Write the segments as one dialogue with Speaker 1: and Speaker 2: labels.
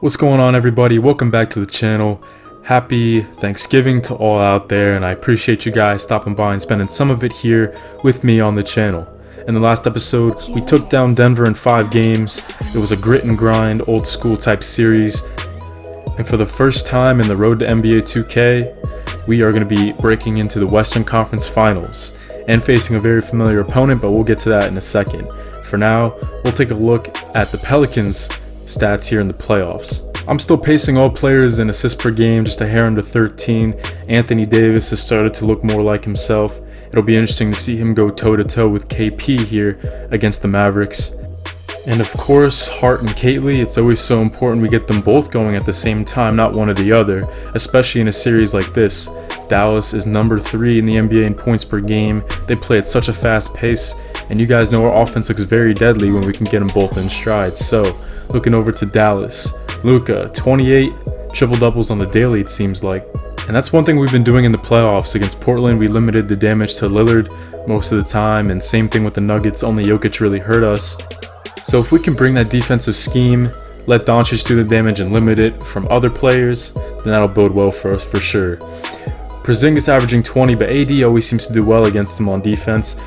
Speaker 1: What's going on, everybody? Welcome back to the channel. Happy Thanksgiving to all out there, and I appreciate you guys stopping by and spending some of it here with me on the channel. In the last episode, we took down Denver in 5 games. It was a grit and grind, old school type series. And for the first time in the road to NBA 2K, we are going to be breaking into the Western Conference Finals and facing a very familiar opponent, but we'll get to that in a second. For now, we'll take a look at the Pelicans' stats here in the playoffs. I'm still pacing all players in assists per game, just a hair under 13. Anthony Davis has started to look more like himself. It'll be interesting to see him go toe-to-toe with KP here against the Mavericks. And of course, Hart and Caitley, it's always so important we get them both going at the same time, not one or the other, especially in a series like this. Dallas is number 3 in the NBA in points per game. They play at such a fast pace, and you guys know our offense looks very deadly when we can get them both in stride. So, looking over to Dallas, Luka, 28 triple-doubles on the daily, it seems like. And that's one thing we've been doing in the playoffs. Against Portland, we limited the damage to Lillard most of the time, and same thing with the Nuggets, only Jokic really hurt us. So if we can bring that defensive scheme, let Doncic do the damage and limit it from other players, then that'll bode well for us for sure. Porzingis averaging 20, but AD always seems to do well against him on defense.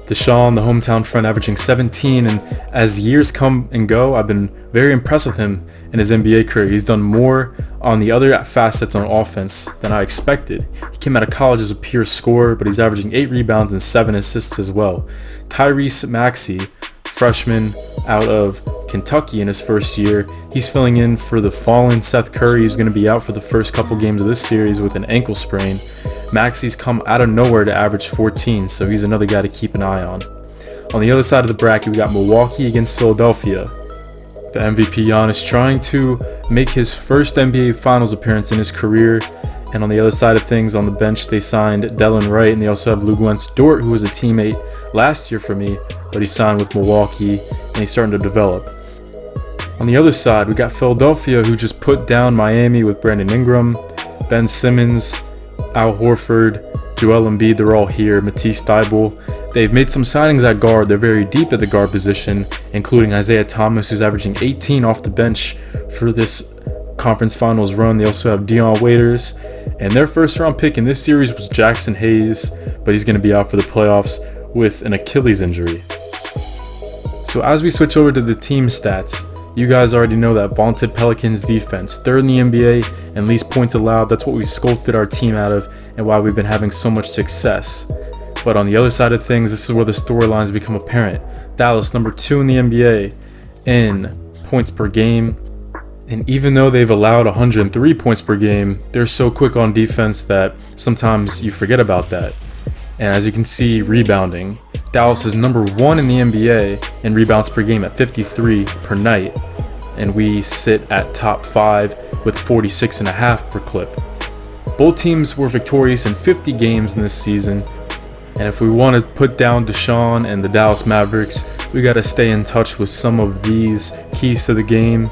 Speaker 1: DeSean, the hometown friend, averaging 17, and as years come and go, I've been very impressed with him in his NBA career. He's done more on the other facets on offense than I expected. He came out of college as a pure scorer, but he's averaging 8 rebounds and 7 assists as well. Tyrese Maxey, freshman out of Kentucky in his first year, he's filling in for the fallen Seth Curry, who's going to be out for the first couple games of this series with an ankle sprain. Maxey's come out of nowhere to average 14, so he's another guy to keep an eye on. On the other side of the bracket, we got Milwaukee against Philadelphia. The MVP Giannis trying to make his first NBA Finals appearance in his career. And on the other side of things, on the bench, they signed Delon Wright, and they also have Luguentz Dort, who was a teammate last year for me, but he signed with Milwaukee, and he's starting to develop. On the other side, we got Philadelphia, who just put down Miami with Brandon Ingram, Ben Simmons, Al Horford, Joel Embiid, they're all here, Matisse Thybulle. They've made some signings at guard. They're very deep at the guard position, including Isaiah Thomas, who's averaging 18 off the bench for this conference finals run. They also have Dion Waiters, and their first round pick in this series was Jackson Hayes, but he's going to be out for the playoffs with an Achilles injury. So as we switch over to the team stats, you guys already know that vaunted Pelicans defense, 3rd in the NBA and least points allowed. That's what we sculpted our team out of and why we've been having so much success. But on the other side of things, this is where the storylines become apparent. Dallas, number 2 in the NBA in points per game. And even though they've allowed 103 points per game, they're so quick on defense that sometimes you forget about that. And as you can see, rebounding. Dallas is number 1 in the NBA in rebounds per game at 53 per night. And we sit at top 5 with 46.5 per clip. Both teams were victorious in 50 games in this season. And if we want to put down DeSean and the Dallas Mavericks, we got to stay in touch with some of these keys to the game.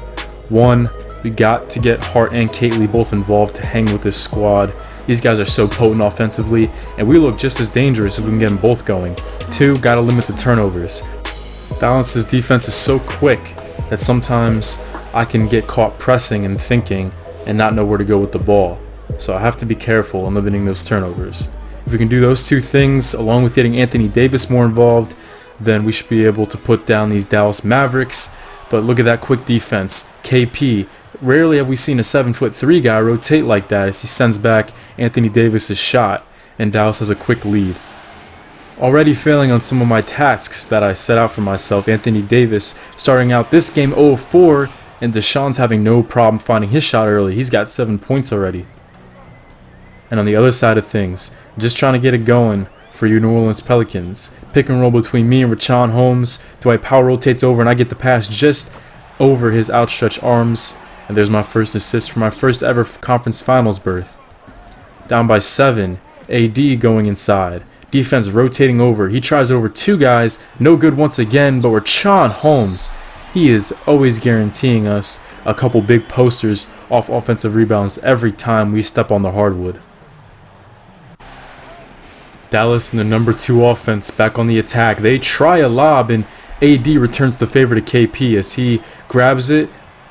Speaker 1: 1, we got to get Hart and Caitley both involved to hang with this squad. These guys are so potent offensively, and we look just as dangerous if we can get them both going. 2, got to limit the turnovers. Dallas's defense is so quick that sometimes I can get caught pressing and thinking and not know where to go with the ball. So I have to be careful in limiting those turnovers. If we can do those 2 things, along with getting Anthony Davis more involved, then we should be able to put down these Dallas Mavericks. But look at that quick defense. KP, rarely have we seen a 7'3" guy rotate like that as he sends back Anthony Davis's shot, and Dallas has a quick lead. Already failing on some of my tasks that I set out for myself. Anthony Davis starting out this game 0-4, and DeSean's having no problem finding his shot early. He's got 7 points already. And on the other side of things, just trying to get it going for you New Orleans Pelicans. Pick and roll between me and Richaun Holmes. Dwight Powell rotates over and I get the pass just over his outstretched arms. And there's my first assist for my first ever conference finals berth. Down by 7, AD going inside. Defense rotating over. He tries over 2 guys. No good once again, but Richaun Holmes, he is always guaranteeing us a couple big posters off offensive rebounds every time we step on the hardwood. Dallas in the number 2 offense back on the attack. They try a lob and AD returns the favor to KP as he grabs it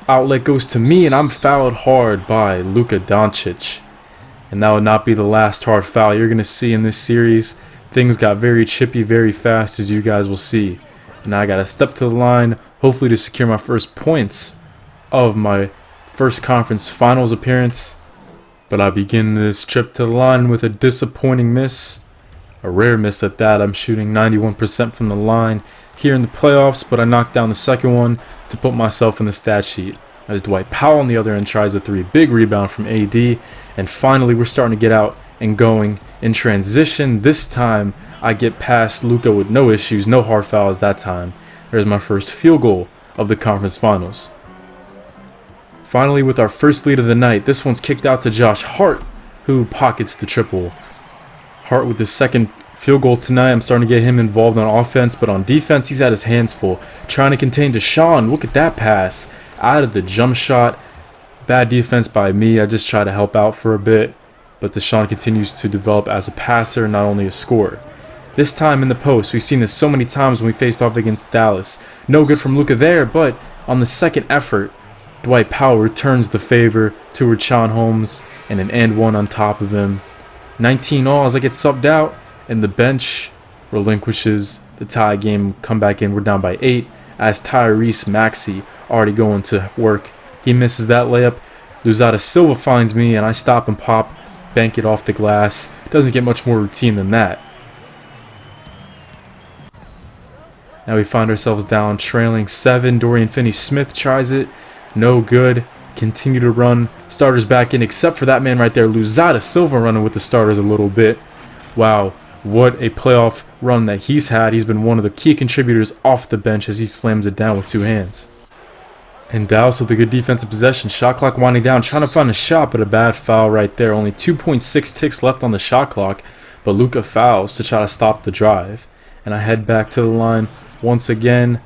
Speaker 1: outlet goes to me, and I'm fouled hard by Luka Doncic. And that would not be the last hard foul you're going to see in this series. Things got very chippy very fast, as you guys will see. And now I got to step to the line, hopefully to secure my first points of my first conference finals appearance. But I begin this trip to the line with a disappointing miss. A rare miss at that. I'm shooting 91% from the line here in the playoffs, but I knocked down the second one to put myself in the stat sheet. As Dwight Powell on the other end tries a three. Big rebound from AD. And finally, we're starting to get out and going in transition. This time, I get past Luka with no issues, no hard fouls that time. There's my first field goal of the conference finals. Finally, with our first lead of the night, this one's kicked out to Josh Hart, who pockets the triple. Hart with his second field goal tonight. I'm starting to get him involved on offense, but on defense, he's had his hands full. Trying to contain DeSean. Look at that pass. Out of the jump shot. Bad defense by me. I just try to help out for a bit, but DeSean continues to develop as a passer, not only a scorer. This time in the post, we've seen this so many times when we faced off against Dallas. No good from Luka there, but on the second effort, Dwight Powell returns the favor to Richaun Holmes and an and one on top of him. 19 all as I get subbed out, and the bench relinquishes the tie game. Come back in, we're down by 8 as Tyrese Maxey already going to work. He misses that layup. Louzada-Silva finds me, and I stop and pop, bank it off the glass. Doesn't get much more routine than that. Now we find ourselves down trailing 7. Dorian Finney-Smith tries it. No good. Continue to run. Starters back in, except for that man right there. Louzada-Silva running with the starters a little bit. Wow, what a playoff run that he's had. He's been one of the key contributors off the bench as he slams it down with 2 hands. And Dallas with a good defensive possession. Shot clock winding down. Trying to find a shot, but a bad foul right there. Only 2.6 ticks left on the shot clock. But Luka fouls to try to stop the drive. And I head back to the line once again.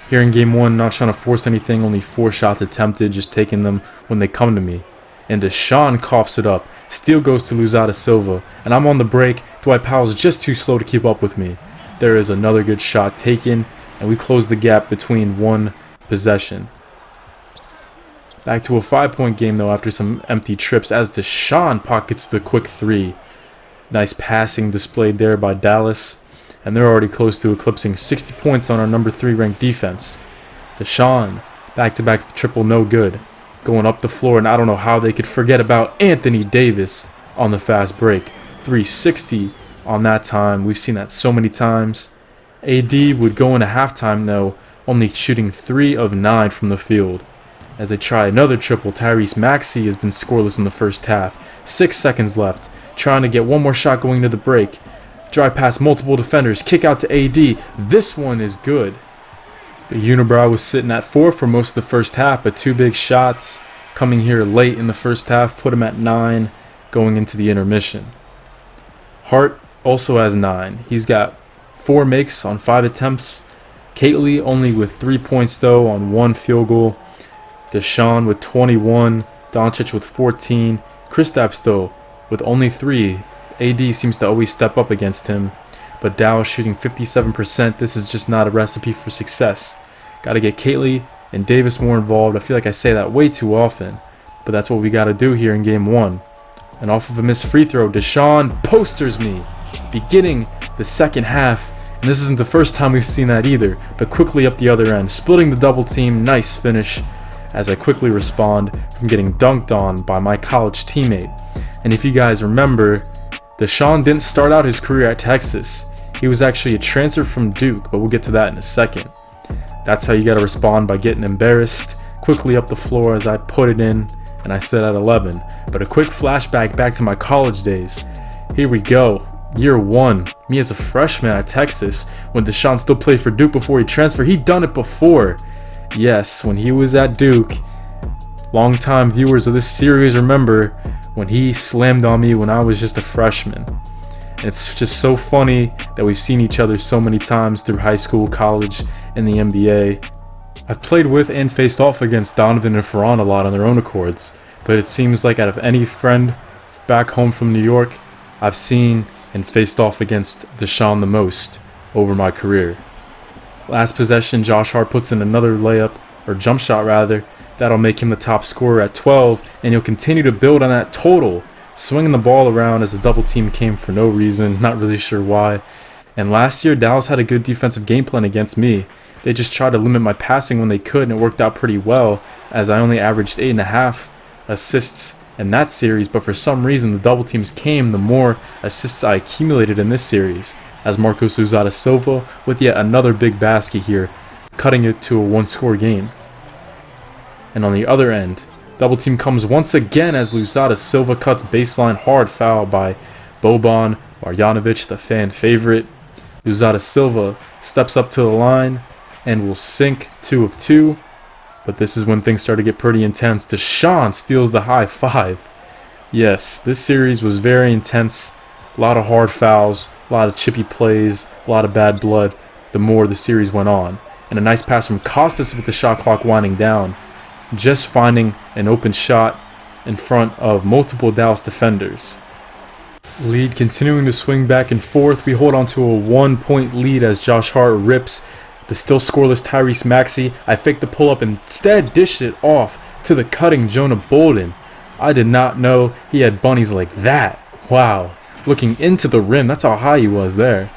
Speaker 1: Here in game 1, not trying to force anything. Only 4 shots attempted. Just taking them when they come to me. And DeSean coughs it up. Steal goes to Louzada-Silva. And I'm on the break. Dwight Powell's just too slow to keep up with me. There is another good shot taken. And we close the gap between one possession. Back to a 5-point game, though, after some empty trips as DeSean pockets the quick 3. Nice passing displayed there by Dallas. And they're already close to eclipsing 60 points on our number 3 ranked defense. DeSean, back-to-back triple, no good. Going up the floor, and I don't know how they could forget about Anthony Davis on the fast break. 360 on that time. We've seen that so many times. AD would go into halftime, though, only shooting 3 of 9 from the field. As they try another triple, Tyrese Maxey has been scoreless in the first half. 6 seconds left. Trying to get one more shot going into the break. Drive past multiple defenders. Kick out to AD. This one is good. The unibrow was sitting at 4 for most of the first half, but 2 big shots coming here late in the first half put him at 9 going into the intermission. Hart also has 9. He's got 4 makes on 5 attempts. Catley only with 3 points, though, on 1 field goal. DeSean with 21, Doncic with 14, Kristaps though with only 3. AD seems to always step up against him, but Dallas shooting 57%. This is just not a recipe for success. Got to get Catley and Davis more involved. I feel like I say that way too often, but that's what we got to do here in game 1. And off of a missed free throw, DeSean posters me, beginning the second half. And this isn't the first time we've seen that either, but quickly up the other end, splitting the double team. Nice finish as I quickly respond from getting dunked on by my college teammate. And if you guys remember, DeSean didn't start out his career at Texas. He was actually a transfer from Duke, but we'll get to that in a second. That's how you gotta respond, by getting embarrassed quickly up the floor as I put it in, and I said at 11. But a quick flashback back to my college days. Here we go. Year 1, me as a freshman at Texas, when DeSean still played for Duke before he transferred. He'd done it before. Yes, when he was at Duke. Longtime viewers of this series remember when he slammed on me when I was just a freshman. And it's just so funny that we've seen each other so many times through high school, college, and the NBA. I've played with and faced off against Donovan and Ferran a lot on their own accords, but it seems like out of any friend back home from New York, I've seen and faced off against DeSean the most over my career. Last possession, Josh Hart puts in another layup, or jump shot rather. That'll make him the top scorer at 12, and he'll continue to build on that total, swinging the ball around as the double team came for no reason, not really sure why. And last year, Dallas had a good defensive game plan against me. They just tried to limit my passing when they could, and it worked out pretty well, as I only averaged 8.5 assists in that series, but for some reason the double teams came the more assists I accumulated in this series, as Marcos Louzada-Silva with yet another big basket here, cutting it to a one-score game. And on the other end, double team comes once again as Louzada-Silva cuts baseline hard foul by Boban Marjanovic, the fan favorite. Louzada-Silva steps up to the line and will sink 2 of 2. But this is when things start to get pretty intense. DeSean steals the high 5. Yes, this series was very intense. A lot of hard fouls, a lot of chippy plays, a lot of bad blood the more the series went on. And a nice pass from Costas with the shot clock winding down, just finding an open shot in front of multiple Dallas defenders. Lead continuing to swing back and forth. We hold on to a 1-point lead as Josh Hart rips the still scoreless Tyrese Maxey. I fake the pull-up and instead dish it off to the cutting Jonah Bolden. I did not know he had bunnies like that. Wow. Looking into the rim, that's how high he was there.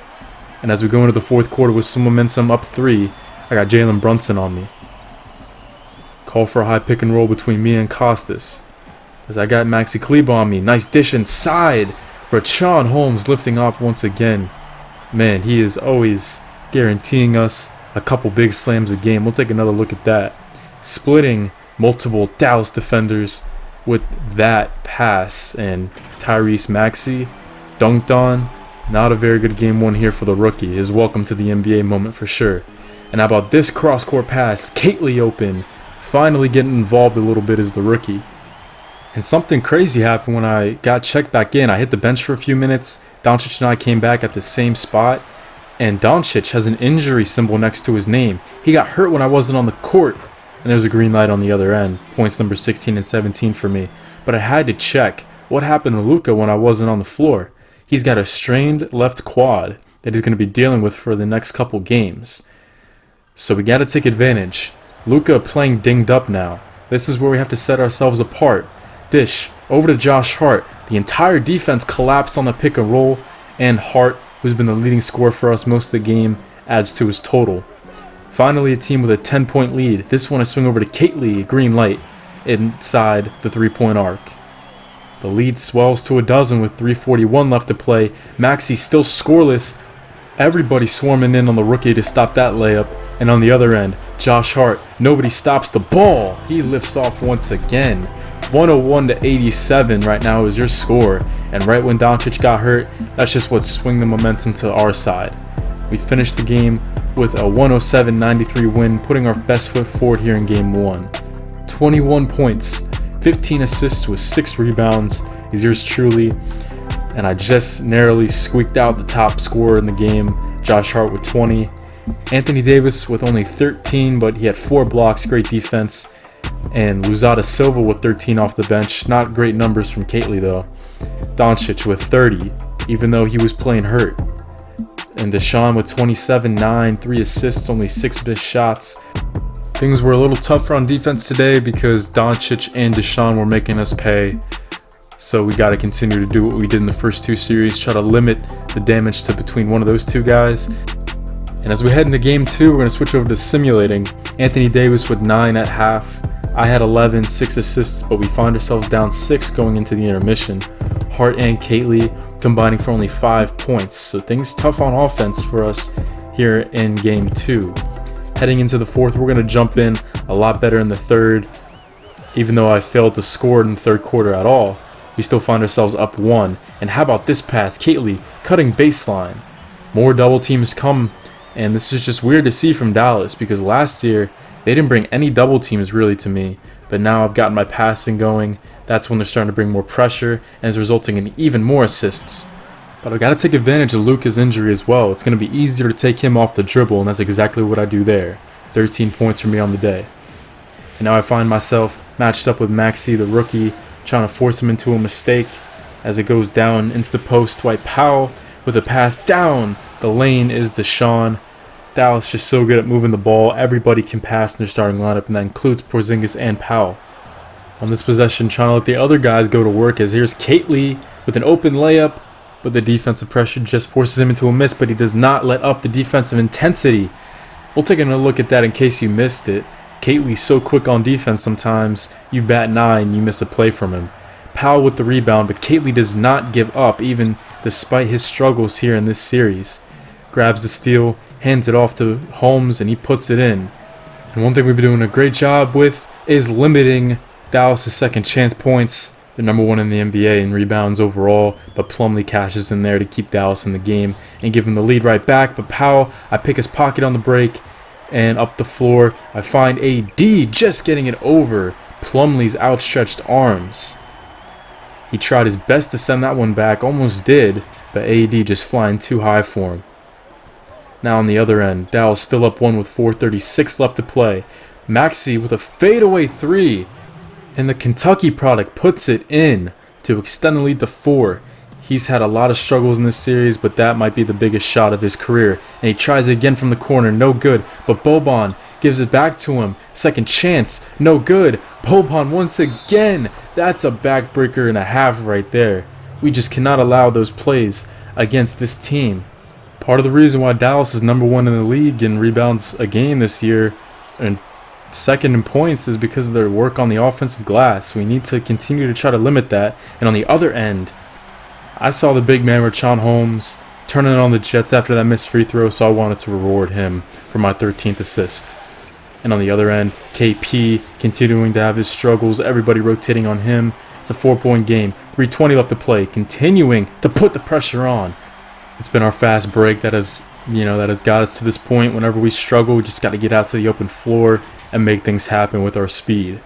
Speaker 1: And as we go into the fourth quarter with some momentum, up 3, I got Jalen Brunson on me. Call for a high pick and roll between me and Costas, as I got Maxi Kleber on me. Nice dish inside. Richaun Holmes lifting up once again. Man, he is always guaranteeing us a couple big slams a game. We'll take another look at that. Splitting multiple Dallas defenders with that pass, and Tyrese Maxey dunked on. Not a very good game one here for the rookie. His welcome to the NBA moment for sure. And how about this cross-court pass? Kately open. Finally getting involved a little bit as the rookie. And something crazy happened when I got checked back in. I hit the bench for a few minutes. Doncic and I came back at the same spot. And Doncic has an injury symbol next to his name. He got hurt when I wasn't on the court. And there's a green light on the other end. Points number 16 and 17 for me. But I had to check what happened to Luka when I wasn't on the floor. He's got a strained left quad that he's going to be dealing with for the next couple games. So we got to take advantage. Luka playing dinged up now. This is where we have to set ourselves apart. Dish over to Josh Hart. The entire defense collapsed on the pick and roll, and Hart, who's been the leading scorer for us most of the game, adds to his total. Finally, a team with a 10-point lead. This one I swing over to Kately, green light, inside the 3-point arc. The lead swells to a dozen with 3:41 left to play. Maxey still scoreless. Everybody swarming in on the rookie to stop that layup. And on the other end, Josh Hart, nobody stops the ball. He lifts off once again. 101-87 right now is your score. And right when Doncic got hurt, that's just what swung the momentum to our side. We finished the game with a 107-93 win, putting our best foot forward here in game 1. 21 points, 15 assists with 6 rebounds is yours truly. And I just narrowly squeaked out the top scorer in the game, Josh Hart with 20. Anthony Davis with only 13, but he had 4 blocks, great defense. And Louzada-Silva with 13 off the bench. Not great numbers from Kately though. Doncic with 30, even though he was playing hurt. And DeSean with 27, 9, 3 assists, only 6 missed shots. Things were a little tougher on defense today because Doncic and DeSean were making us pay. So we got to continue to do what we did in the first 2 series, try to limit the damage to between one of those 2 guys. And as we head into game 2, we're going to switch over to simulating. Anthony Davis with 9 at half. I had 11, 6 assists, but we find ourselves down 6 going into the intermission. Hart and Kately combining for only 5 points. So things tough on offense for us here in game 2. Heading into the fourth, we're going to jump in a lot better in the third. Even though I failed to score in the third quarter at all, we still find ourselves up 1. And how about this pass? Kately cutting baseline. More double teams come, and this is just weird to see from Dallas because last year they didn't bring any double teams really to me. But now I've gotten my passing going. That's when they're starting to bring more pressure and is resulting in even more assists. But I've got to take advantage of Luka's injury as well. It's going to be easier to take him off the dribble, and that's exactly what I do there. 13 points for me on the day. And now I find myself matched up with Maxey, the rookie, trying to force him into a mistake as it goes down into the post. Dwight Powell with a pass down the lane is DeSean. Dallas just so good at moving the ball. Everybody can pass in their starting lineup, and that includes Porzingis and Powell. On this possession, trying to let the other guys go to work, as here's Lee with an open layup, but the defensive pressure just forces him into a miss, but he does not let up the defensive intensity. We'll take another look at that in case you missed it. Lee's so quick on defense sometimes, you bat 9, you miss a play from him. Powell with the rebound, but Lee does not give up, even despite his struggles here in this series. Grabs the steal, hands it off to Holmes, and he puts it in. And one thing we've been doing a great job with is limiting Dallas' second chance points. They're number 1 in the NBA in rebounds overall, but Plumlee cashes in there to keep Dallas in the game and give him the lead right back. But Powell, I pick his pocket on the break, and up the floor, I find AD just getting it over Plumlee's outstretched arms. He tried his best to send that one back, almost did, but AD just flying too high for him. Now on the other end, Dallas still up 1 with 4:36 left to play. Maxey with a fadeaway 3, and the Kentucky product puts it in to extend the lead to 4. He's had a lot of struggles in this series, but that might be the biggest shot of his career. And he tries it again from the corner, no good, but Boban gives it back to him. Second chance, no good. Boban once again. That's a backbreaker and a half right there. We just cannot allow those plays against this team. Part of the reason why Dallas is number 1 in the league in rebounds a game this year and second in points is because of their work on the offensive glass. We need to continue to try to limit that. And on the other end, I saw the big man Richaun Holmes turning it on the Jets after that missed free throw, so I wanted to reward him for my 13th assist. And on the other end, KP continuing to have his struggles, everybody rotating on him. It's a 4-point game, 3:20 left to play, continuing to put the pressure on. It's been our fast break that has got us to this point. Whenever we struggle, we just got to get out to the open floor and make things happen with our speed.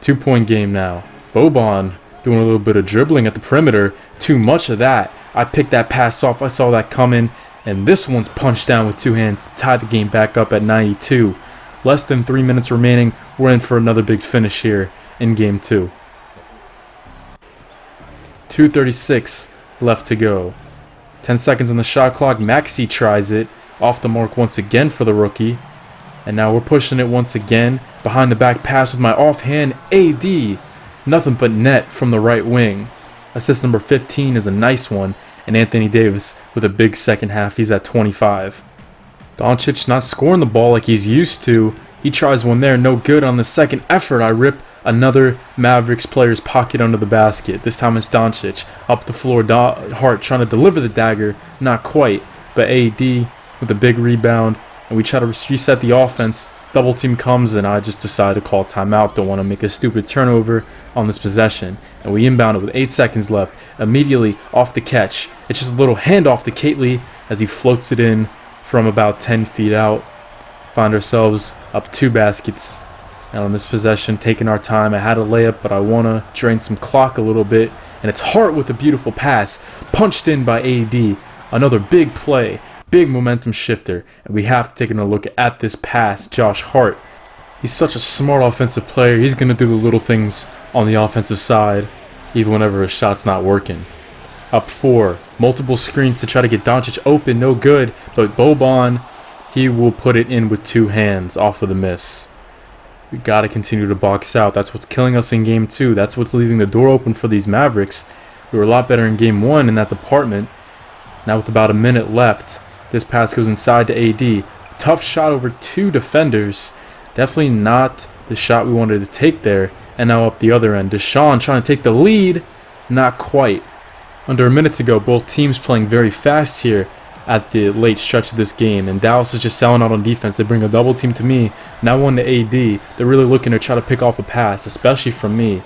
Speaker 1: 2-point game now. Boban doing a little bit of dribbling at the perimeter. Too much of that. I picked that pass off. I saw that coming. And this one's punched down with 2 hands to tie the game back up at 92. Less than 3 minutes remaining. We're in for another big finish here in game 2. 2:36 left to go. 10 seconds on the shot clock. Maxey tries it. Off the mark once again for the rookie. And now we're pushing it once again. Behind the back pass with my offhand AD. Nothing but net from the right wing. Assist number 15 is a nice one. And Anthony Davis with a big second half. He's at 25. Doncic not scoring the ball like he's used to. He tries one there. No good on the second effort. I rip another Mavericks player's pocket under the basket. This time it's Doncic. Up the floor. Hart trying to deliver the dagger. Not quite. But AD with a big rebound. And we try to reset the offense. Double team comes and I just decide to call timeout. Don't want to make a stupid turnover on this possession. And we inbound it with 8 seconds left. Immediately off the catch. It's just a little handoff to Lee as he floats it in from about 10 feet out. Find ourselves up 2 baskets. And on this possession, taking our time. I had a layup, but I want to drain some clock a little bit. And it's Hart with a beautiful pass. Punched in by AD. Another big play. Big momentum shifter. And we have to take another look at this pass. Josh Hart. He's such a smart offensive player. He's going to do the little things on the offensive side, even whenever his shot's not working. Up 4. Multiple screens to try to get Doncic open. No good. But Boban, he will put it in with 2 hands off of the miss. We got to continue to box out. That's what's killing us in game 2. That's what's leaving the door open for these Mavericks. We were a lot better in game 1 in that department. Now with about a minute left, this pass goes inside to AD. Tough shot over 2 defenders. Definitely not the shot we wanted to take there. And now up the other end, DeSean trying to take the lead. Not quite. Under a minute to go, both teams playing very fast here at the late stretch of this game. And Dallas is just selling out on defense. They bring a double team to me. Now one to AD. They're really looking to try to pick off a pass, especially from me.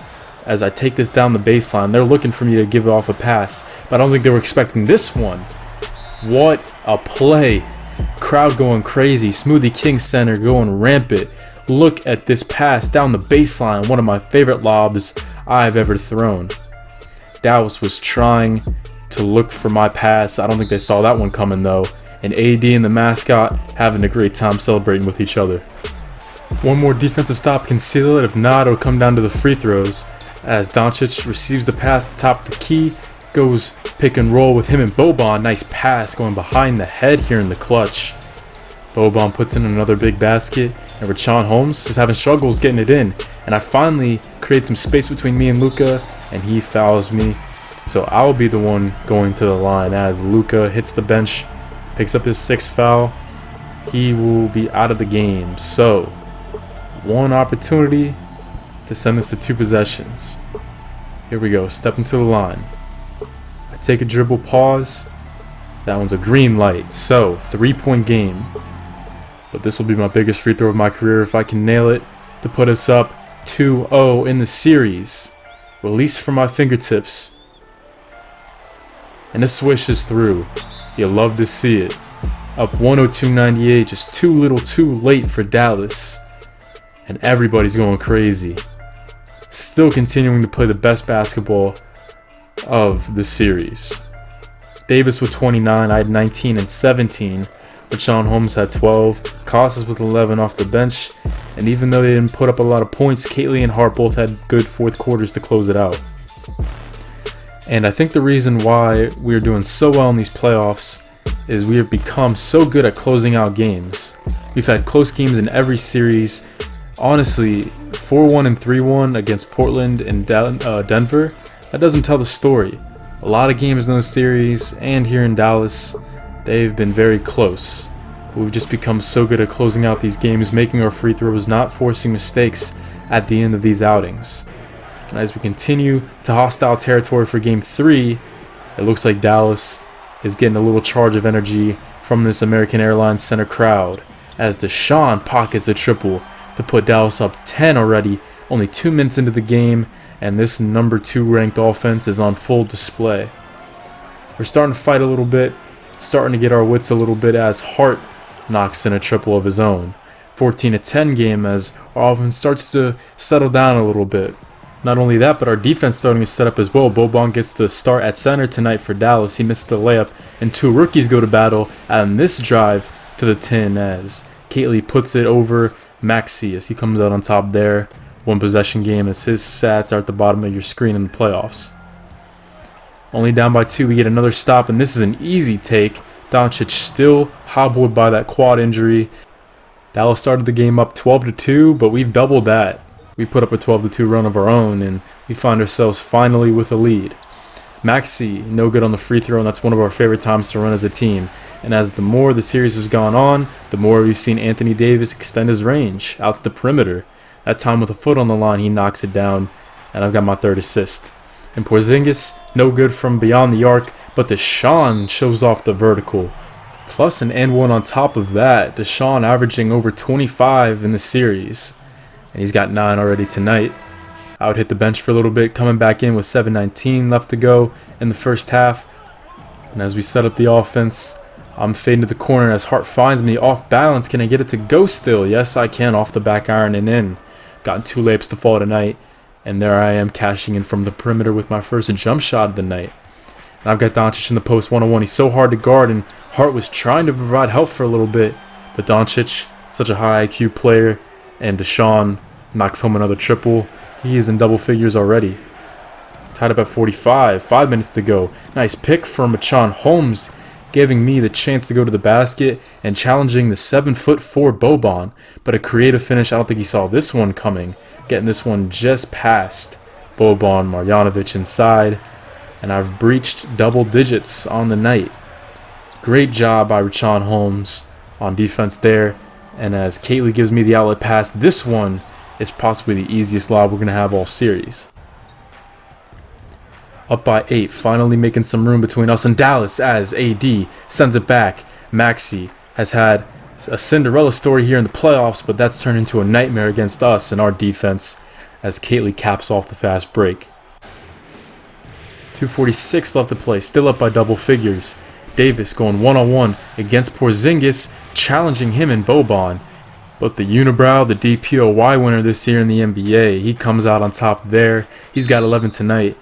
Speaker 1: As I take this down the baseline, they're looking for me to give off a pass. But I don't think they were expecting this one. What a play. Crowd going crazy. Smoothie King Center going rampant. Look at this pass down the baseline. One of my favorite lobs I've ever thrown. Dallas was trying to look for my pass. I don't think they saw that one coming though. And AD and the mascot having a great time celebrating with each other. One more defensive stop can seal it. If not, it'll come down to the free throws. As Doncic receives the pass at the top of the key. Goes pick and roll with him and Boban. Nice pass going behind the head here in the clutch. Boban puts in another big basket, and Richaun Holmes is having struggles getting it in. And I finally create some space between me and Luka, and he fouls me. So I'll be the one going to the line as Luka hits the bench, picks up his 6th foul. He will be out of the game. So, one opportunity to send this to 2 possessions. Here we go, step into the line. I take a dribble, pause. That one's a green light. So, 3-point game. But this will be my biggest free throw of my career if I can nail it to put us up 2-0 in the series. Release from my fingertips. And the swish is through. You'll love to see it. Up 102-98, just too little too late for Dallas. And everybody's going crazy. Still continuing to play the best basketball of the series. Davis with 29, I had 19 and 17. Richaun Holmes had 12, Costas with 11 off the bench, and even though they didn't put up a lot of points, Caitley and Hart both had good fourth quarters to close it out. And I think the reason why we're doing so well in these playoffs is we have become so good at closing out games. We've had close games in every series. Honestly, 4-1 and 3-1 against Portland and Denver, that doesn't tell the story. A lot of games in those series and here in Dallas, they've been very close. We've just become so good at closing out these games, making our free throws, not forcing mistakes at the end of these outings. And as we continue to hostile territory for Game 3, it looks like Dallas is getting a little charge of energy from this American Airlines Center crowd as DeSean pockets a triple to put Dallas up 10 already, only 2 minutes into the game, and this number 2 ranked offense is on full display. We're starting to fight a little bit, starting to get our wits a little bit as Hart knocks in a triple of his own. 14-10 game as our offense starts to settle down a little bit. Not only that, but our defense starting to set up as well. Boban gets the start at center tonight for Dallas. He missed the layup, and 2 rookies go to battle on this drive to the 10 as Caitley puts it over Maxey as he comes out on top there. 1 possession game as his stats are at the bottom of your screen in the playoffs. Only down by 2, we get another stop, and this is an easy take. Doncic still hobbled by that quad injury. Dallas started the game up 12-2, but we've doubled that. We put up a 12-2 run of our own, and we find ourselves finally with a lead. Maxey, no good on the free throw, and that's one of our favorite times to run as a team. And as the more the series has gone on, the more we've seen Anthony Davis extend his range out to the perimeter. That time with a foot on the line, he knocks it down, and I've got my 3rd assist. And Porzingis, no good from beyond the arc, but DeSean shows off the vertical. Plus an and one on top of that, DeSean averaging over 25 in the series. And he's got 9 already tonight. I would hit the bench for a little bit, coming back in with 7:19 left to go in the first half. And as we set up the offense, I'm fading to the corner as Hart finds me off balance. Can I get it to go still? Yes, I can, off the back iron and in. Gotten 2 layups to fall tonight. And there I am cashing in from the perimeter with my first jump shot of the night. And I've got Doncic in the post 1-on-1. He's so hard to guard, and Hart was trying to provide help for a little bit. But Doncic, such a high IQ player, and DeSean knocks home another triple. He is in double figures already. Tied up at 45. 5 minutes to go. Nice pick from Richaun Holmes, giving me the chance to go to the basket and challenging the 7'4" Boban. But a creative finish. I don't think he saw this one coming. Getting this one just past Boban Marjanovic inside. And I've breached double digits on the night. Great job by Richaun Holmes on defense there. And as Caitley gives me the outlet pass, this one is possibly the easiest lob we're going to have all series. Up by 8, finally making some room between us and Dallas as AD sends it back. Maxey has had a Cinderella story here in the playoffs, but that's turned into a nightmare against us and our defense as Caitley caps off the fast break. 2:46 left to play, still up by double figures. Davis going 1-on-1 against Porzingis, challenging him and Boban. But the unibrow, the DPOY winner this year in the NBA, he comes out on top there. He's got 11 tonight.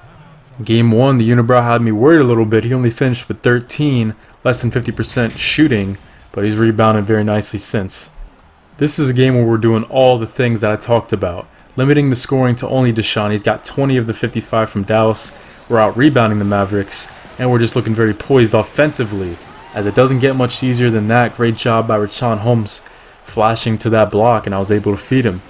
Speaker 1: Game 1, the unibrow had me worried a little bit. He only finished with 13, less than 50% shooting, but he's rebounded very nicely since. This is a game where we're doing all the things that I talked about. Limiting the scoring to only DeSean. He's got 20 of the 55 from Dallas. We're out rebounding the Mavericks, and we're just looking very poised offensively. as it doesn't get much easier than that. Great job by Richaun Holmes flashing to that block, and I was able to feed him.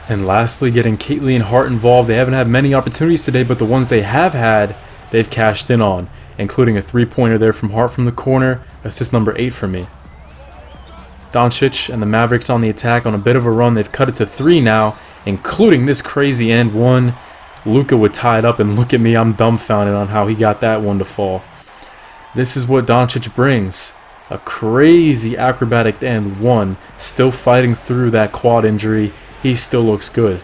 Speaker 1: And lastly, getting Caitlin and Hart involved. They haven't had many opportunities today, but the ones they have had, they've cashed in on, including a three-pointer there from Hart from the corner, assist number 8 for me. Doncic and the Mavericks on the attack on a bit of a run. They've cut it to 3 now, including this crazy and one. Luka would tie it up, and look at me, I'm dumbfounded on how he got that one to fall. This is what Doncic brings. A crazy acrobatic and one, still fighting through that quad injury. He still looks good.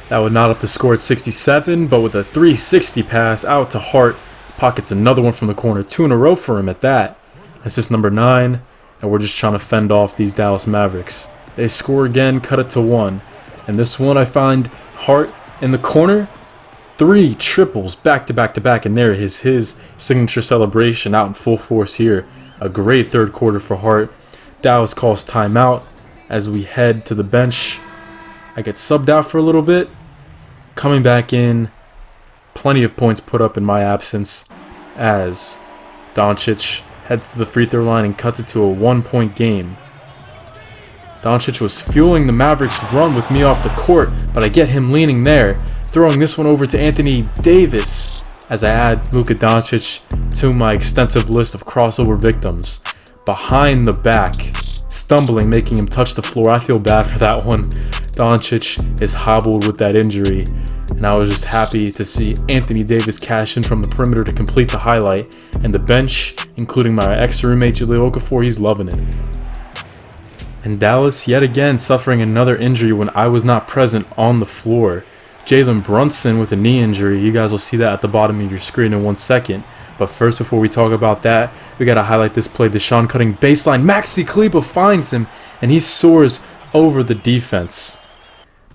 Speaker 1: That would knot up the score at 67, but with a 360 pass out to Hart, pockets another one from the corner. 2 in a row for him at that. Assist number 9, and we're just trying to fend off these Dallas Mavericks. They score again, cut it to 1. And this one I find Hart in the corner. 3 triples back to back to back, and there is his signature celebration out in full force here. A great third quarter for Hart. Dallas calls timeout as we head to the bench. I get subbed out for a little bit. Coming back in, plenty of points put up in my absence as Doncic heads to the free throw line and cuts it to a 1-point game. Doncic was fueling the Mavericks' run with me off the court, but I get him leaning there, throwing this one over to Anthony Davis as I add Luka Doncic to my extensive list of crossover victims. Behind the back, stumbling, making him touch the floor. I feel bad for that one. Doncic is hobbled with that injury, and I was just happy to see Anthony Davis cash in from the perimeter to complete the highlight. And the bench, including my ex-roommate Jahlil Okafor, he's loving it. And Dallas, yet again, suffering another injury when I was not present on the floor. Jalen Brunson with a knee injury. You guys will see that at the bottom of your screen in 1 second. But first, before we talk about that, we got to highlight this play. DeSean cutting baseline. Maxi Kleber finds him, and he soars over the defense.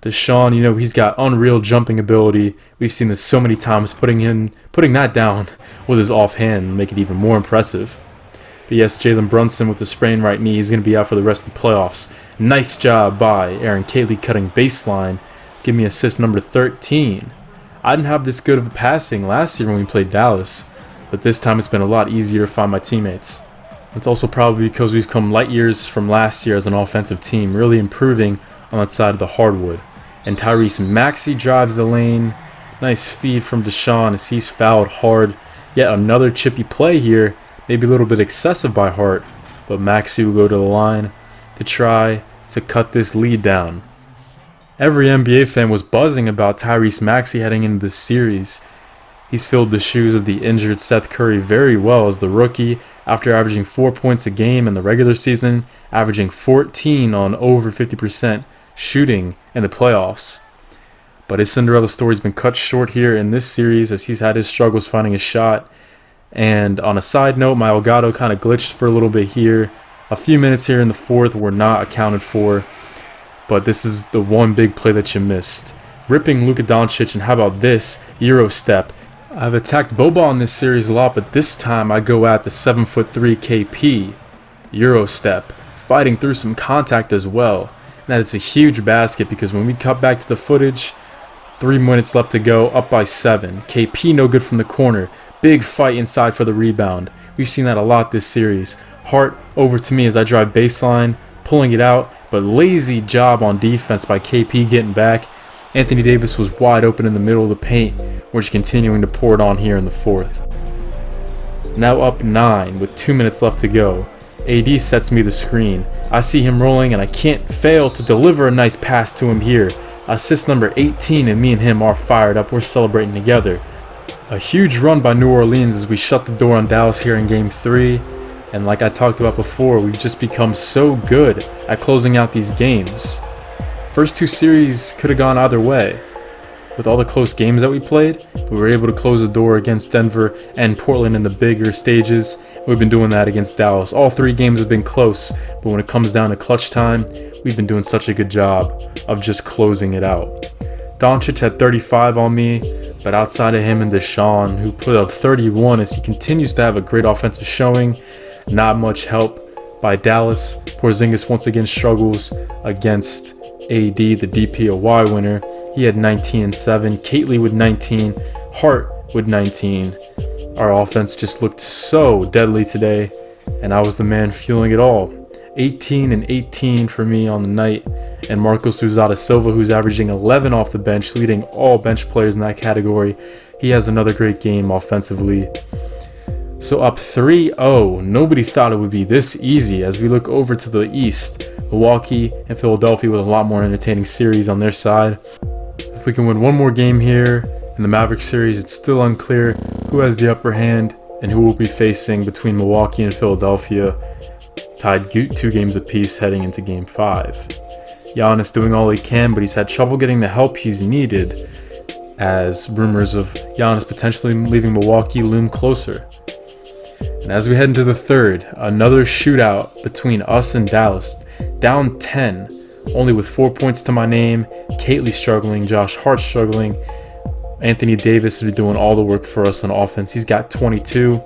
Speaker 1: DeSean, you know, he's got unreal jumping ability. We've seen this so many times, putting that down with his offhand and make it even more impressive. But yes, Jalen Brunson with the sprained right knee is going to be out for the rest of the playoffs. Nice job by Aaron Catley cutting baseline. Give me assist number 13. I didn't have this good of a passing last year when we played Dallas, but this time it's been a lot easier to find my teammates. It's also probably because we've come light years from last year as an offensive team, really improving on that side of the hardwood. And Tyrese Maxey drives the lane. Nice feed from DeSean as he's fouled hard. Yet another chippy play here. Maybe a little bit excessive by Hart, but Maxey will go to the line to try to cut this lead down. Every NBA fan was buzzing about Tyrese Maxey heading into this series. He's filled the shoes of the injured Seth Curry very well as the rookie, after averaging 4 points a game in the regular season, averaging 14 on over 50% shooting in the playoffs. But his Cinderella story's been cut short here in this series as he's had his struggles finding a shot. And on a side note, my Elgato kind of glitched for a little bit here. A few minutes here in the fourth were not accounted for, but this is the one big play that you missed. Ripping Luka Doncic, and how about this Euro step? I've attacked Boba in this series a lot, but this time I go at the 7'3" KP Euro step, fighting through some contact as well. And that is a huge basket because when we cut back to the footage, 3 minutes left to go, up by 7. KP no good from the corner. Big fight inside for the rebound. We've seen that a lot this series. Hart over to me as I drive baseline, pulling it out, but lazy job on defense by KP getting back. Anthony Davis was wide open in the middle of the paint. We're just continuing to pour it on here in the fourth. Now up 9 with 2 minutes left to go. AD sets me the screen. I see him rolling and I can't fail to deliver a nice pass to him here. Assist number 18, and me and him are fired up. We're celebrating together. A huge run by New Orleans as we shut the door on Dallas here in Game 3. And like I talked about before, we've just become so good at closing out these games. First 2 series could have gone either way. With all the close games that we played, we were able to close the door against Denver and Portland in the bigger stages. We've been doing that against Dallas. All 3 games have been close, but when it comes down to clutch time, we've been doing such a good job of just closing it out. Doncic had 35 on me, but outside of him and DeSean, who put up 31 as he continues to have a great offensive showing, not much help by Dallas. Porzingis once again struggles against AD, the DPOY winner. He had 19 and 7. Catley with 19. Hart with 19. Our offense just looked so deadly today. And I was the man fueling it all. 18 and 18 for me on the night. And Marcos Louzada-Silva, who's averaging 11 off the bench, leading all bench players in that category. He has another great game offensively. So up 3-0, nobody thought it would be this easy as we look over to the East. Milwaukee and Philadelphia with a lot more entertaining series on their side. If we can win one more game here in the Mavericks series, it's still unclear who has the upper hand and who will be facing between Milwaukee and Philadelphia, tied 2 games apiece heading into Game 5. Giannis doing all he can, but he's had trouble getting the help he's needed as rumors of Giannis potentially leaving Milwaukee loom closer. And as we head into the third, another shootout between us and Dallas. Down 10, only with 4 points to my name. Caitley struggling, Josh Hart struggling. Anthony Davis is doing all the work for us on offense. He's got 22.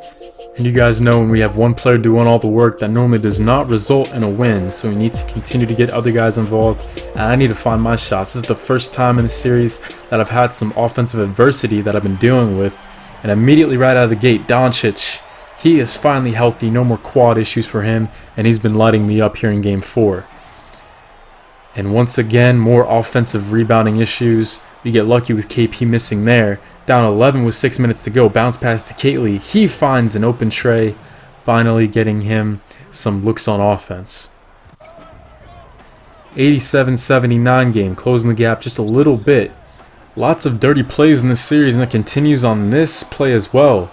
Speaker 1: And you guys know when we have one player doing all the work, that normally does not result in a win. So we need to continue to get other guys involved. And I need to find my shots. This is the first time in the series that I've had some offensive adversity that I've been dealing with. And immediately right out of the gate, Doncic. He is finally healthy, no more quad issues for him, and he's been lighting me up here in Game 4. And once again, more offensive rebounding issues. We get lucky with KP missing there. Down 11 with 6 minutes to go, bounce pass to Caitley. He finds an open tray, finally getting him some looks on offense. 87-79 game, closing the gap just a little bit. Lots of dirty plays in this series, and it continues on this play as well.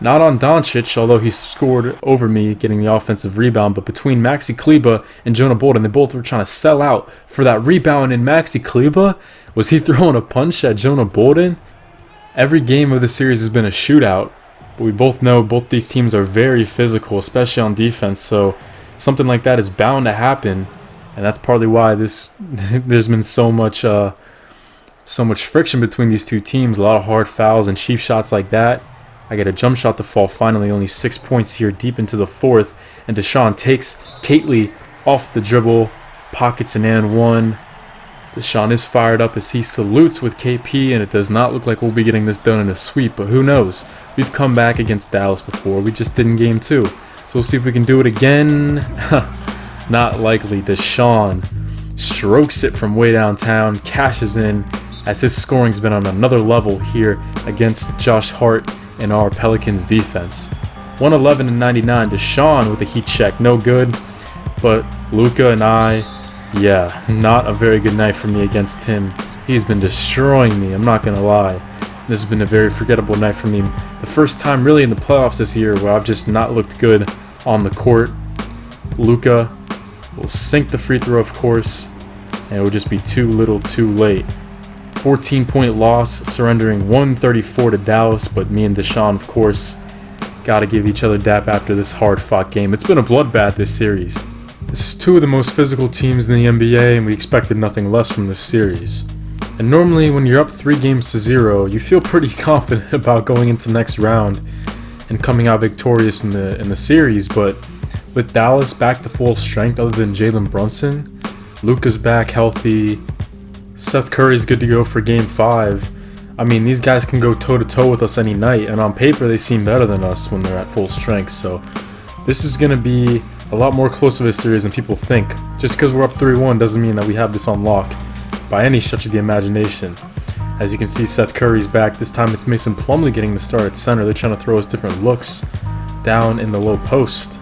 Speaker 1: Not on Doncic, although he scored over me getting the offensive rebound, but between Maxi Kleber and Jonah Bolden, they both were trying to sell out for that rebound. And Maxi Kleber, was he throwing a punch at Jonah Bolden? Every game of the series has been a shootout, but we both know both these teams are very physical, especially on defense, so something like that is bound to happen, and that's partly why there's been so much friction between these two teams, a lot of hard fouls and cheap shots like that. I get a jump shot to fall finally, only 6 points here deep into the fourth. And DeSean takes Caitley off the dribble, pockets an and one. DeSean is fired up as he salutes with KP, and it does not look like we'll be getting this done in a sweep, but who knows? We've come back against Dallas before. We just did in Game 2. So we'll see if we can do it again. Not likely. DeSean strokes it from way downtown, cashes in, as his scoring's been on another level here against Josh Hart in our Pelicans defense. 111 and 99. DeSean with a heat check, no good. But Luka and I, yeah, not a very good night for me against him. He's been destroying me, I'm not gonna lie. This has been a very forgettable night for me. The first time really in the playoffs this year where I've just not looked good on the court. Luka will sink the free throw, of course, and it will just be too little too late. 14-point loss, surrendering 134 to Dallas, but me and DeSean, of course, got to give each other dap after this hard-fought game. It's been a bloodbath this series. This is two of the most physical teams in the NBA, and we expected nothing less from this series. And normally, when you're up 3-0, you feel pretty confident about going into the next round and coming out victorious in the series, but with Dallas back to full strength other than Jalen Brunson, Luka's back healthy, Seth Curry's good to go for Game 5. I mean, these guys can go toe-to-toe with us any night, and on paper they seem better than us when they're at full strength, so this is going to be a lot more close of a series than people think. Just because we're up 3-1 doesn't mean that we have this on lock by any stretch of the imagination. As you can see, Seth Curry's back. This time it's Mason Plumlee getting the start at center. They're trying to throw us different looks down in the low post.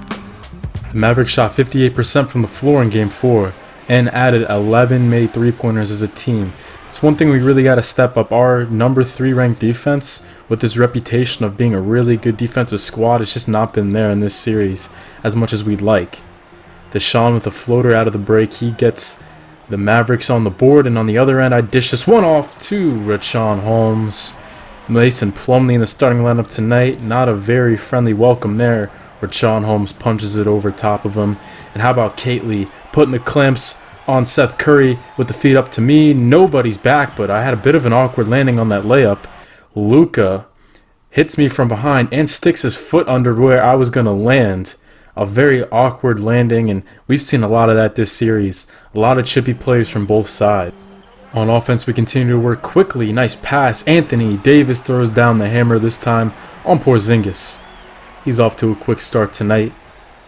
Speaker 1: The Mavericks shot 58% from the floor in Game 4. And added 11 made three-pointers as a team. It's one thing we really got to step up. Our number 3 ranked defense, with this reputation of being a really good defensive squad, it's just not been there in this series as much as we'd like. DeSean with a floater out of the break. He gets the Mavericks on the board, and on the other end, I dish this one off to Richaun Holmes. Mason Plumlee in the starting lineup tonight. Not a very friendly welcome there. Richaun Holmes punches it over top of him. And how about Caitley putting the clamps on Seth Curry with the feet up to me? Nobody's back, but I had a bit of an awkward landing on that layup. Luka hits me from behind and sticks his foot under where I was going to land. A very awkward landing, and we've seen a lot of that this series. A lot of chippy plays from both sides. On offense, we continue to work quickly. Nice pass. Anthony Davis throws down the hammer this time on Porzingis. He's off to a quick start tonight.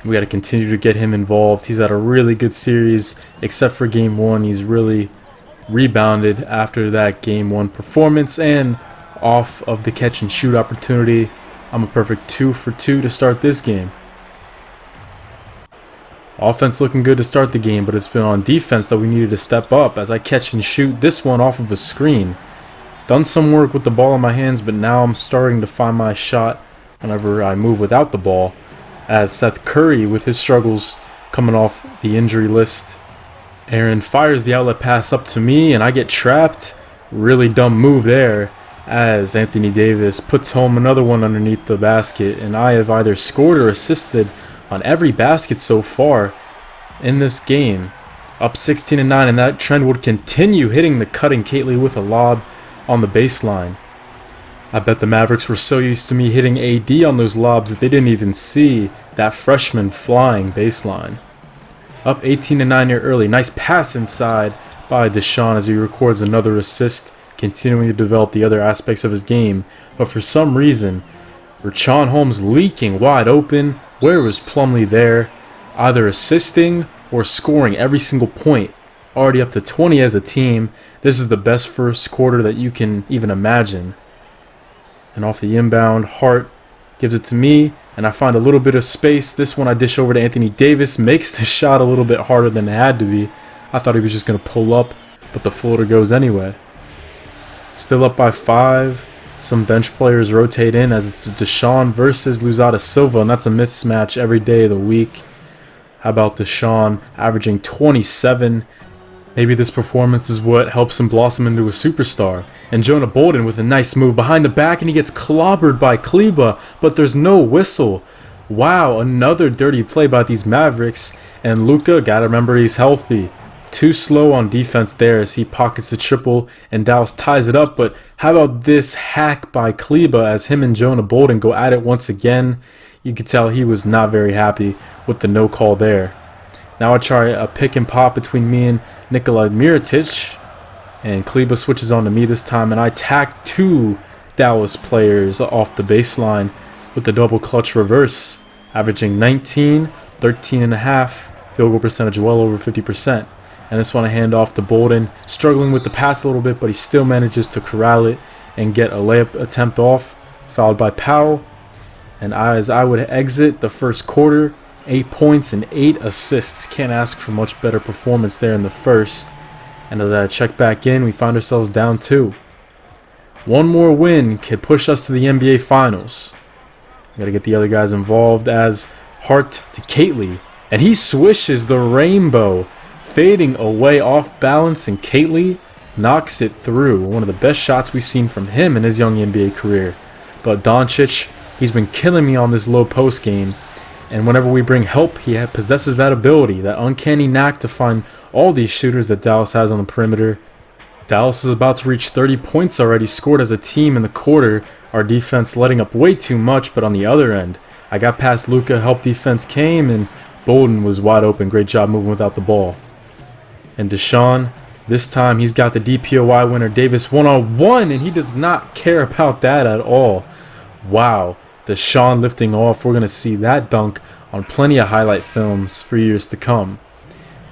Speaker 1: We got to continue to get him involved. He's had a really good series, except for game 1. He's really rebounded after that game 1 performance, and off of the catch and shoot opportunity, I'm a perfect 2 for 2 to start this game. Offense looking good to start the game, but it's been on defense that we needed to step up as I catch and shoot this one off of a screen. Done some work with the ball in my hands, but now I'm starting to find my shot whenever I move without the ball, as Seth Curry, with his struggles coming off the injury list. Aaron fires the outlet pass up to me, and I get trapped. Really dumb move there, as Anthony Davis puts home another one underneath the basket, and I have either scored or assisted on every basket so far in this game. Up 16-9, and that trend would continue, hitting the cutting Catley with a lob on the baseline. I bet the Mavericks were so used to me hitting AD on those lobs that they didn't even see that freshman flying baseline. Up 18-9 here early. Nice pass inside by DeSean as he records another assist, continuing to develop the other aspects of his game. But for some reason, Richaun Holmes leaking wide open. Where was Plumlee there? Either assisting or scoring every single point. Already up to 20 as a team. This is the best first quarter that you can even imagine. And off the inbound, Hart gives it to me, and I find a little bit of space. This one I dish over to Anthony Davis. Makes the shot a little bit harder than it had to be. I thought he was just going to pull up, but the floater goes anyway. Still up by 5. Some bench players rotate in as it's DeSean versus Louzada-Silva, and that's a mismatch every day of the week. How about DeSean averaging 27? Maybe this performance is what helps him blossom into a superstar. And Jonah Bolden with a nice move behind the back, and he gets clobbered by Kleber, but there's no whistle. Wow, another dirty play by these Mavericks. And Luka, gotta remember he's healthy. Too slow on defense there as he pockets the triple, and Dallas ties it up. But how about this hack by Kleber as him and Jonah Bolden go at it once again? You could tell he was not very happy with the no call there. Now I try a pick and pop between me and Nikola Mirotic, and Kleber switches on to me this time, and I tack 2 Dallas players off the baseline with the double clutch reverse, averaging 19, 13.5, field goal percentage well over 50%. And this one I hand off to Bolden, struggling with the pass a little bit, but he still manages to corral it and get a layup attempt off, fouled by Powell. And as I would exit the first quarter, 8 points and 8 assists. Can't ask for much better performance there in the first. And as I check back in, we find ourselves down 2. One more win could push us to the NBA Finals. We gotta get the other guys involved as Hart to Catley. And he swishes the rainbow, fading away off balance, and Catley knocks it through. One of the best shots we've seen from him in his young NBA career. But Doncic, he's been killing me on this low post game. And whenever we bring help, he possesses that ability, that uncanny knack to find all these shooters that Dallas has on the perimeter. Dallas is about to reach 30 points already scored as a team in the quarter. Our defense letting up way too much, but on the other end, I got past Luka, help defense came, and Bolden was wide open. Great job moving without the ball. And DeSean, this time he's got the DPOY winner Davis one-on-one, and he does not care about that at all. Wow. DeSean lifting off. We're going to see that dunk on plenty of highlight films for years to come.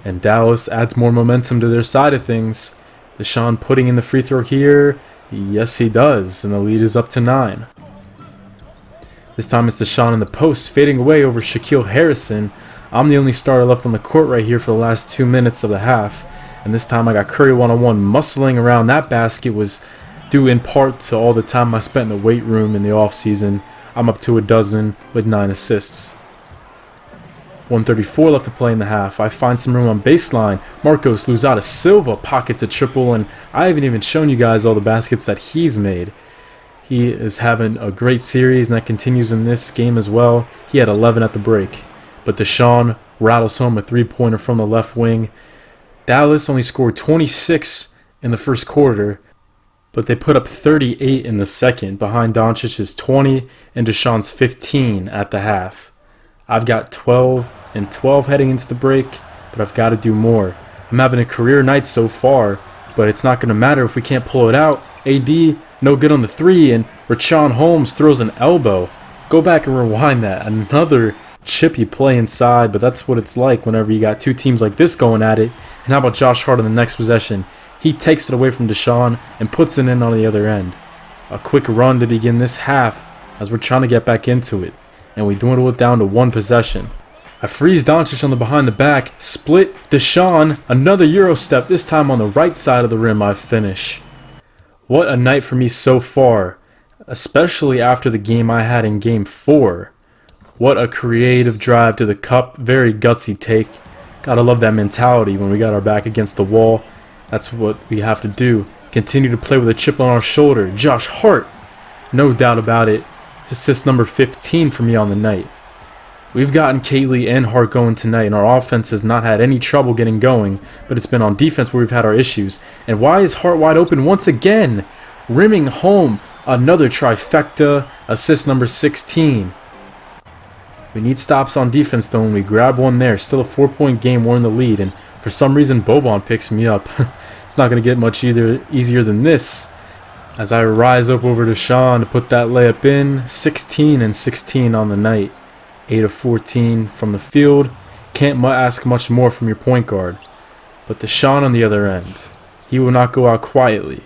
Speaker 1: And Dallas adds more momentum to their side of things. DeSean putting in the free throw here. Yes, he does. And the lead is up to 9. This time it's DeSean in the post, fading away over Shaquille Harrison. I'm the only starter left on the court right here for the last 2 minutes of the half. And this time I got Curry one-on-one. Muscling around that basket was due in part to all the time I spent in the weight room in the offseason. I'm up to a dozen with 9 assists. 1:34 left to play in the half. I find some room on baseline. Marcos Louzada-Silva pockets a triple, and I haven't even shown you guys all the baskets that he's made. He is having a great series, and that continues in this game as well. He had 11 at the break. But DeSean rattles home a 3-pointer from the left wing. Dallas only scored 26 in the first quarter, but they put up 38 in the second, behind Doncic's 20 and DeSean's 15 at the half. I've got 12 and 12 heading into the break, but I've got to do more. I'm having a career night so far, but it's not going to matter if we can't pull it out. AD, no good on the 3, and Richaun Holmes throws an elbow. Go back and rewind that. Another chippy play inside, but that's what it's like whenever you got two teams like this going at it. And how about Josh Hart on the next possession? He takes it away from DeSean and puts it in on the other end. A quick run to begin this half as we're trying to get back into it, and we dwindle it down to one possession. I freeze Doncic on the behind the back, split DeSean, another Euro step, this time on the right side of the rim. I finish. What a night for me so far, especially after the game I had in Game 4. What a creative drive to the cup, very gutsy take. Gotta love that mentality when we got our back against the wall. That's what we have to do. Continue to play with a chip on our shoulder. Josh Hart, no doubt about it. Assist number 15 for me on the night. We've gotten Cayley and Hart going tonight, and our offense has not had any trouble getting going, but it's been on defense where we've had our issues. And why is Hart wide open once again? Rimming home, another trifecta, assist number 16. We need stops on defense though, and we grab one there. Still a 4-point game, we're in the lead, and for some reason Boban picks me up. It's not going to get much easier than this. As I rise up over to DeSean to put that layup in, 16 and 16 on the night. 8 of 14 from the field. Can't ask much more from your point guard. But DeSean on the other end, he will not go out quietly.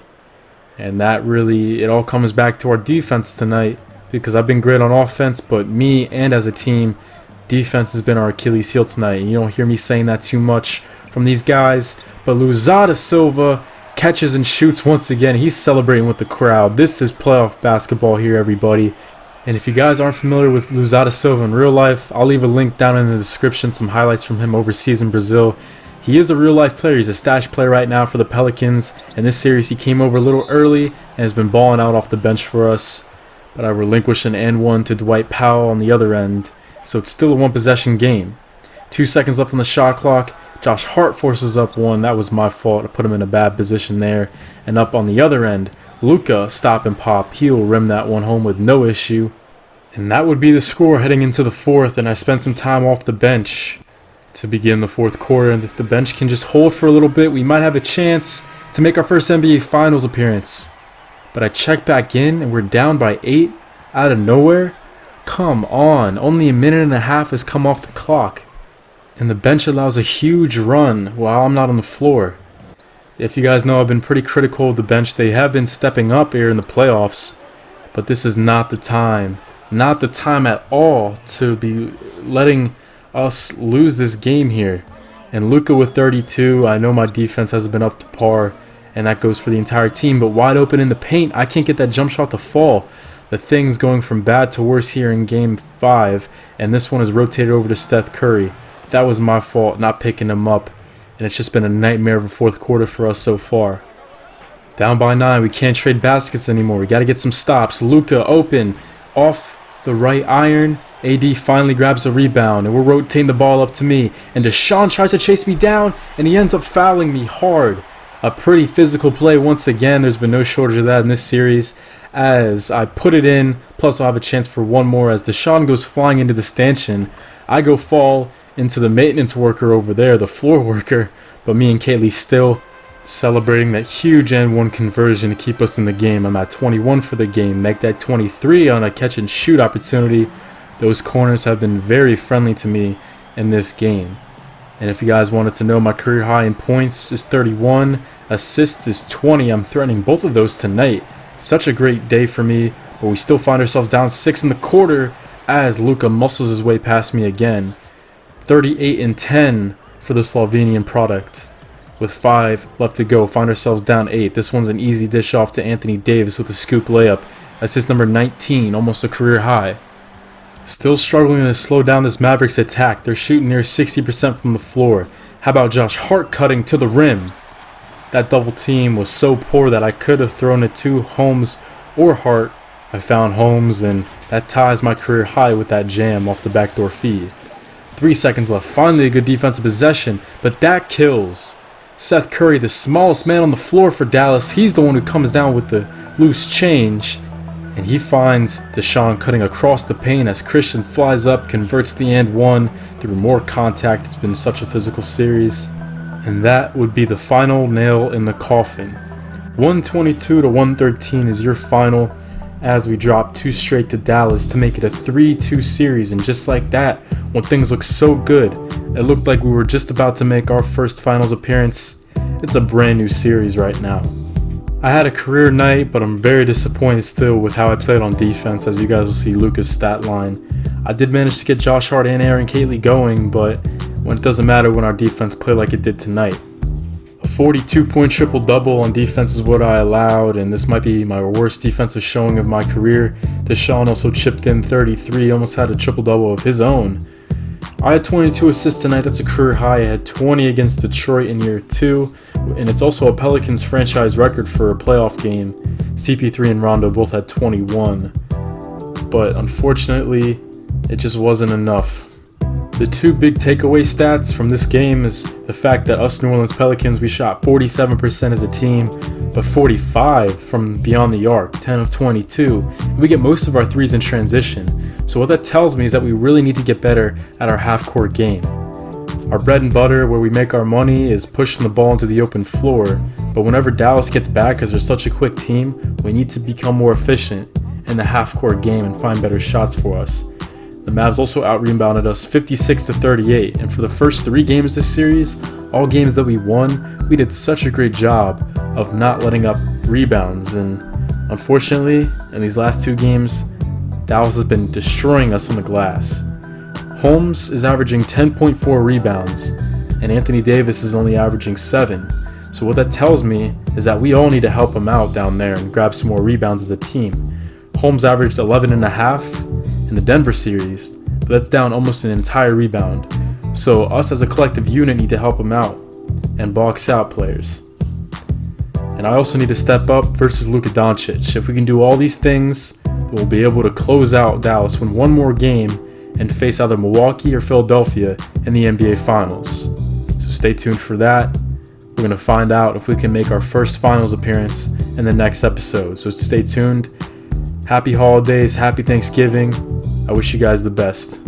Speaker 1: And that really, it all comes back to our defense tonight, because I've been great on offense, but me and as a team, defense has been our Achilles heel tonight. And you don't hear me saying that too much from these guys. But Louzada-Silva catches and shoots once again. He's celebrating with the crowd. This is playoff basketball here, everybody. And if you guys aren't familiar with Louzada-Silva in real life, I'll leave a link down in the description, some highlights from him overseas in Brazil. He is a real life player. He's a stash player right now for the Pelicans. In this series, he came over a little early and has been balling out off the bench for us. But I relinquish an and one to Dwight Powell on the other end. So it's still a one-possession game. 2 seconds left on the shot clock. Josh Hart forces up one. That was my fault. I put him in a bad position there. And up on the other end, Luka, stop and pop. He'll rim that one home with no issue. And that would be the score heading into the fourth. And I spent some time off the bench to begin the fourth quarter. And if the bench can just hold for a little bit, we might have a chance to make our first NBA Finals appearance. But I check back in and we're down by 8 out of nowhere. Come on, only a minute and a half has come off the clock. And the bench allows a huge run while I'm not on the floor. If you guys know, I've been pretty critical of the bench. They have been stepping up here in the playoffs. But this is not the time. Not the time at all to be letting us lose this game here. And Luka with 32. I know my defense hasn't been up to par. And that goes for the entire team. But wide open in the paint, I can't get that jump shot to fall. The thing's going from bad to worse here in Game 5. And this one is rotated over to Steph Curry. That was my fault, not picking him up. And it's just been a nightmare of a fourth quarter for us so far. Down by 9, we can't trade baskets anymore. We got to get some stops. Luka open, off the right iron. AD finally grabs a rebound, and we're rotating the ball up to me. And DeSean tries to chase me down, and he ends up fouling me hard. A pretty physical play once again. There's been no shortage of that in this series. As I put it in, plus I'll have a chance for one more. As DeSean goes flying into the stanchion, I go fall into the maintenance worker over there, the floor worker. But me and Cayley still celebrating that huge and-one conversion to keep us in the game. I'm at 21 for the game. Make that 23 on a catch-and-shoot opportunity. Those corners have been very friendly to me in this game. And if you guys wanted to know, my career high in points is 31. Assists is 20. I'm threatening both of those tonight. Such a great day for me. But we still find ourselves down 6 in the quarter as Luka muscles his way past me again. 38 and 10 for the Slovenian product. With 5 left to go, find ourselves down 8. This one's an easy dish off to Anthony Davis with a scoop layup. Assist number 19, almost a career high. Still struggling to slow down this Mavericks attack. They're shooting near 60% from the floor. How about Josh Hart cutting to the rim? That double team was so poor that I could have thrown it to Holmes or Hart. I found Holmes, and that ties my career high with that jam off the backdoor feed. 3 seconds left. Finally a good defensive possession, but that kills. Seth Curry, the smallest man on the floor for Dallas, he's the one who comes down with the loose change. And he finds DeSean cutting across the paint as Christian flies up, converts the and one through more contact. It's been such a physical series. And that would be the final nail in the coffin. 122 to 113 is your final. as we dropped 2 straight to Dallas to make it a 3-2 series. And just like that, when things looked so good, it looked like we were just about to make our first finals appearance. It's a brand new series right now. I had a career night, but I'm very disappointed still with how I played on defense, as you guys will see Luka's stat line. I did manage to get Josh Hart and Aaron Catley going, but when it doesn't matter when our defense played like it did tonight. A 42-point triple-double on defense is what I allowed, and this might be my worst defensive showing of my career. DeSean also chipped in 33, almost had a triple-double of his own. I had 22 assists tonight, that's a career high. I had 20 against Detroit in year 2, and it's also a Pelicans franchise record for a playoff game. CP3 and Rondo both had 21, but unfortunately, it just wasn't enough. The 2 big takeaway stats from this game is the fact that us New Orleans Pelicans, we shot 47% as a team, but 45 from beyond the arc, 10 of 22. We get most of our threes in transition. So what that tells me is that we really need to get better at our half-court game. Our bread and butter, where we make our money, is pushing the ball into the open floor, but whenever Dallas gets back, because they're such a quick team, we need to become more efficient in the half-court game and find better shots for us. The Mavs also out-rebounded us 56-38, and for the first 3 games this series, all games that we won, we did such a great job of not letting up rebounds, and unfortunately, in these last 2 games, Dallas has been destroying us on the glass. Holmes is averaging 10.4 rebounds, and Anthony Davis is only averaging 7. So what that tells me is that we all need to help him out down there and grab some more rebounds as a team. Holmes averaged 11.5 in the Denver series, but that's down almost an entire rebound. So us as a collective unit need to help him out and box out players. And I also need to step up versus Luka Doncic. If we can do all these things, we'll be able to close out Dallas, win 1 more game, and face either Milwaukee or Philadelphia in the NBA Finals. So stay tuned for that. We're going to find out if we can make our first Finals appearance in the next episode. So stay tuned. Happy holidays, happy Thanksgiving. I wish you guys the best.